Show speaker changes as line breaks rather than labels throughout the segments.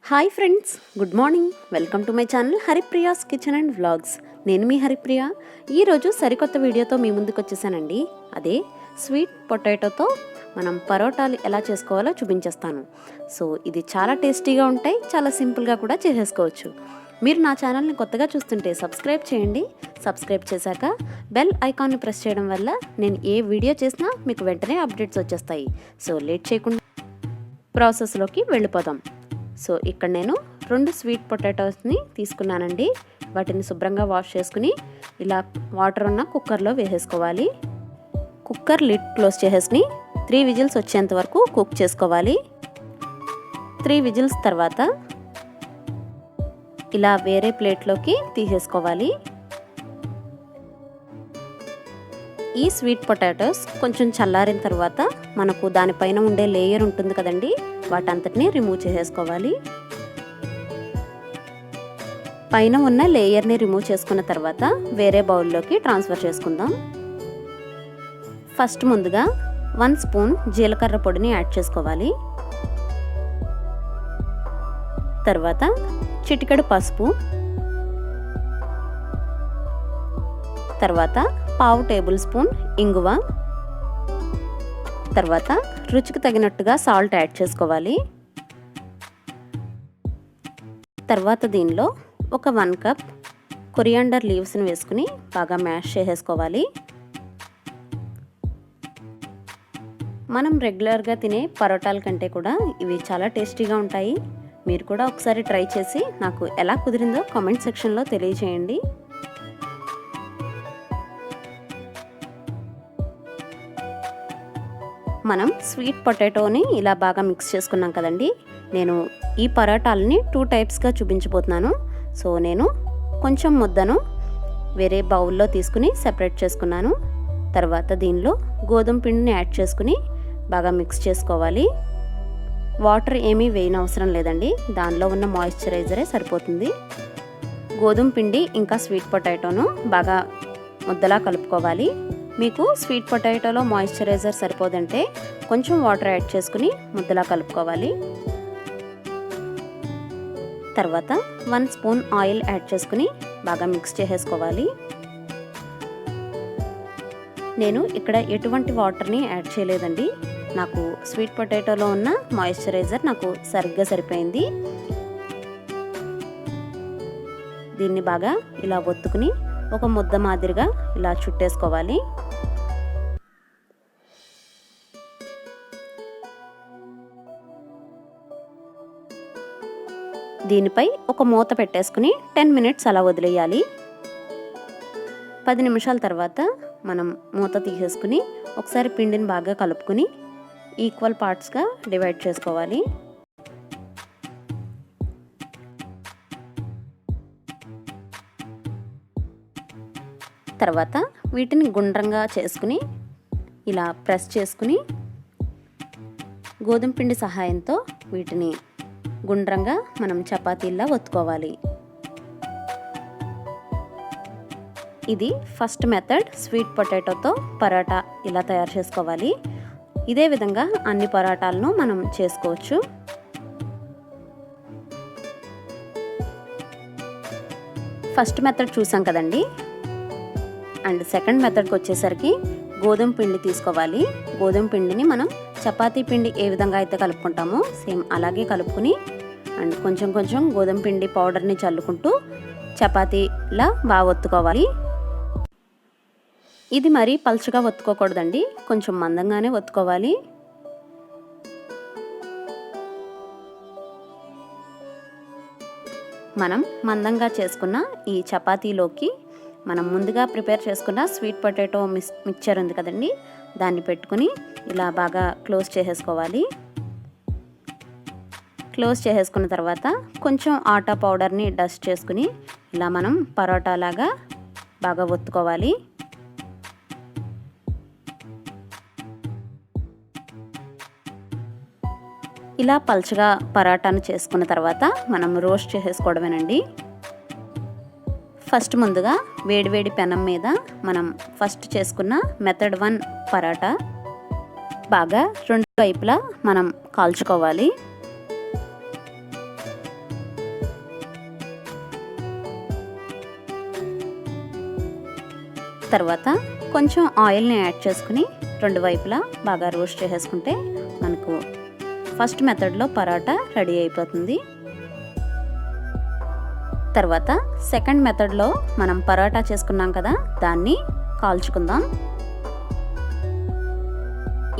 Hi friends, good morning. Welcome to my channel Haripriya's kitchen and vlogs. నేను మీ హరిప్రియ. ఈరోజు సరికొత్త వీడియోతో మీ ముందుకు వచ్చేసానండి. అదే స్వీట్ పొటాటోతో మనం పరోటాలు ఎలా చేసుకోవాలో చూపించేస్తాను. సో ఇది చాలా టేస్టీగా ఉంటాయి, చాలా సింపుల్గా కూడా చేసేసుకోవచ్చు. మీరు నా ఛానల్ని కొత్తగా చూస్తుంటే సబ్స్క్రైబ్ చేయండి. సబ్స్క్రైబ్ చేశాక బెల్ ఐకాన్ని ప్రెస్ చేయడం వల్ల నేను ఏ వీడియో చేసినా మీకు వెంటనే అప్డేట్స్ వచ్చేస్తాయి. సో లేట్ చేయకుండా ప్రాసెస్లోకి వెళ్ళిపోదాం. సో ఇక్కడ నేను 2 స్వీట్ పొటాటోస్ని తీసుకున్నానండి. వాటిని శుభ్రంగా వాష్ చేసుకుని ఇలా వాటర్ ఉన్న కుక్కర్లో వేసేసుకోవాలి. కుక్కర్ లిడ్ క్లోజ్ చేసేసుకుని 3 విజిల్స్ వచ్చేంత వరకు కుక్ చేసుకోవాలి. 3 విజిల్స్ తర్వాత ఇలా వేరే ప్లేట్లోకి తీసేసుకోవాలి. ఈ స్వీట్ పొటాటోస్ కొంచెం చల్లారిన తర్వాత మనకు దానిపైన ఉండే లేయర్ ఉంటుంది కదండి, వాటంతటిని రిమూవ్ చేసేసుకోవాలి. పైన ఉన్న లేయర్ని రిమూవ్ చేసుకున్న తర్వాత వేరే బౌల్లోకి ట్రాన్స్ఫర్ చేసుకుందాం. ఫస్ట్ ముందుగా 1 స్పూన్ జీలకర్ర పొడిని యాడ్ చేసుకోవాలి. తర్వాత చిటికెడు పసుపు, తర్వాత 1/2 టేబుల్ స్పూన్ ఇంగువ, తర్వాత రుచికి తగినట్టుగా సాల్ట్ యాడ్ చేసుకోవాలి. తర్వాత దీనిలో ఒక 1 కప్ కొరియాండర్ లీవ్స్ని వేసుకుని బాగా మ్యాష్ చేసేసుకోవాలి. మనం రెగ్యులర్గా తినే పరోటాల కంటే కూడా ఇవి చాలా టేస్టీగా ఉంటాయి. మీరు కూడా ఒకసారి ట్రై చేసి నాకు ఎలా కుదిరిందో కామెంట్ సెక్షన్లో తెలియచేయండి. మనం స్వీట్ పొటాటోని ఇలా బాగా మిక్స్ చేసుకున్నాం కదండి. నేను ఈ పరోటాలని 2 టైప్స్గా చూపించబోతున్నాను. సో నేను కొంచెం ముద్దను వేరే బౌల్లో తీసుకుని సెపరేట్ చేసుకున్నాను. తర్వాత దీనిలో గోధుమ పిండిని యాడ్ చేసుకుని బాగా మిక్స్ చేసుకోవాలి. వాటర్ ఏమీ వేయనవసరం లేదండి, దానిలో ఉన్న మాయిశ్చరైజరే సరిపోతుంది. గోధుమ పిండి ఇంకా స్వీట్ పొటాటోను బాగా ముద్దలా కలుపుకోవాలి. మీకు స్వీట్ పొటాటోలో మాయిశ్చరైజర్ సరిపోదంటే కొంచెం వాటర్ యాడ్ చేసుకుని ముద్దలా కలుపుకోవాలి. తర్వాత 1 స్పూన్ ఆయిల్ యాడ్ చేసుకుని బాగా మిక్స్ చేసేసుకోవాలి. నేను ఇక్కడ ఎటువంటి వాటర్ని యాడ్ చేయలేదండి. నాకు స్వీట్ పొటాటోలో ఉన్న మాయిశ్చరైజర్ నాకు సరిగ్గా సరిపోయింది. దీన్ని బాగా ఇలా ఒత్తుకుని ఒక ముద్ద మాదిరిగా ఇలా చుట్టేసుకోవాలి. దీనిపై ఒక మూత పెట్టేసుకుని 10 మినిట్స్ అలా వదిలేయాలి. 10 నిమిషాల తర్వాత మనం మూత తీసేసుకుని ఒకసారి పిండిని బాగా కలుపుకుని ఈక్వల్ పార్ట్స్గా డివైడ్ చేసుకోవాలి. తర్వాత వీటిని గుండ్రంగా చేసుకుని ఇలా ప్రెస్ చేసుకుని గోధుమ పిండి సహాయంతో వీటిని గుండ్రంగా మనం చపాతీలా ఒత్తుకోవాలి. ఇది ఫస్ట్ మెథడ్. స్వీట్ పొటాటోతో పరోటా ఇలా తయారు చేసుకోవాలి. ఇదే విధంగా అన్ని పరోటాలను మనం చేసుకోవచ్చు. ఫస్ట్ మెథడ్ చూసాం కదండి. అండ్ సెకండ్ మెథడ్కి వచ్చేసరికి గోధుమ పిండి తీసుకోవాలి. గోధుమ పిండిని మనం చపాతీ పిండి ఏ విధంగా అయితే కలుపుకుంటామో సేమ్ అలాగే కలుపుకుని అండ్ కొంచెం కొంచెం గోధుమ పిండి పౌడర్ని చల్లుకుంటూ చపాతీలా బాగా ఒత్తుకోవాలి. ఇది మరీ పలుచగా ఒత్తుకోకూడదండి, కొంచెం మందంగానే ఒత్తుకోవాలి. మనం మందంగా చేసుకున్న ఈ చపాతీలోకి మనం ముందుగా ప్రిపేర్ చేసుకున్న స్వీట్ పొటాటో మిక్చర్ ఉంది కదండి, దాన్ని పెట్టుకుని ఇలా బాగా క్లోజ్ చేసేసుకోవాలి. క్లోజ్ చేసేసుకున్న తర్వాత కొంచెం ఆటా పౌడర్ని డస్ట్ చేసుకుని ఇలా మనం పరోటా లాగా బాగా ఒత్తుకోవాలి. ఇలా పల్చగా పరోటాను చేసుకున్న తర్వాత మనం రోస్ట్ చేసేసుకోవడమేనండి. ఫస్ట్ ముందుగా వేడివేడి పెనం మీద మనం ఫస్ట్ చేసుకున్న మెథడ్ 1 పరోటా బాగా 2 వైపులా మనం కాల్చుకోవాలి. తర్వాత కొంచెం ఆయిల్ని యాడ్ చేసుకుని రెండు వైపులా బాగా రోస్ట్ చేసేసుకుంటే మనకు ఫస్ట్ మెథడ్లో పరాటా రెడీ అయిపోతుంది. తర్వాత సెకండ్ మెథడ్లో మనం పరాటా చేసుకున్నాం కదా, దాన్ని కాల్చుకుందాం.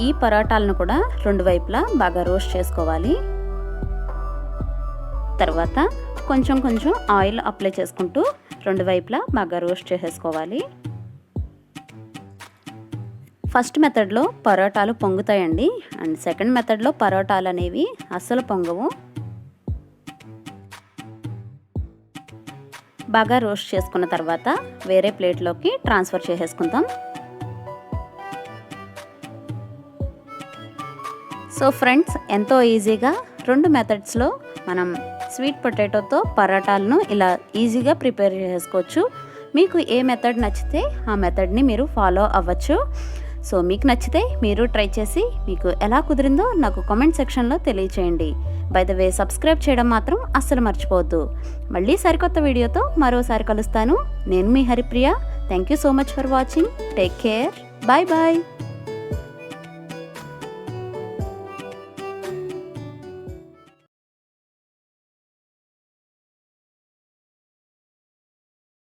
ఈ పరాటాలను కూడా రెండు వైపులా బాగా రోస్ట్ చేసుకోవాలి. తర్వాత కొంచెం కొంచెం ఆయిల్ అప్లై చేసుకుంటూ రెండు వైపులా బాగా రోస్ట్ చేసేసుకోవాలి. ఫస్ట్ మెథడ్లో పరోటాలు పొంగుతాయండి, అండ్ సెకండ్ మెథడ్లో పరోటాలు అనేవి అస్సలు పొంగవు. బాగా రోస్ట్ చేసుకున్న తర్వాత వేరే ప్లేట్లోకి ట్రాన్స్ఫర్ చేసేసుకుందాం. సో ఫ్రెండ్స్, ఎంతో ఈజీగా రెండు మెథడ్స్లో మనం స్వీట్ పొటాటోతో పరోటాలను ఇలా ఈజీగా ప్రిపేర్ చేసుకోవచ్చు. మీకు ఏ మెథడ్ నచ్చితే ఆ మెథడ్ని మీరు ఫాలో అవ్వచ్చు. సో మీకు నచ్చితే మీరు ట్రై చేసి మీకు ఎలా కుదిరిందో నాకు కామెంట్ సెక్షన్లో తెలియచేయండి. బై ద వే, సబ్స్క్రైబ్ చేయడం మాత్రం అస్సలు మర్చిపోవద్దు. మళ్ళీ సరికొత్త వీడియోతో మరోసారి కలుస్తాను. నేను మీ Haripriya. Thank you so much for watching. Take care. Bye bye.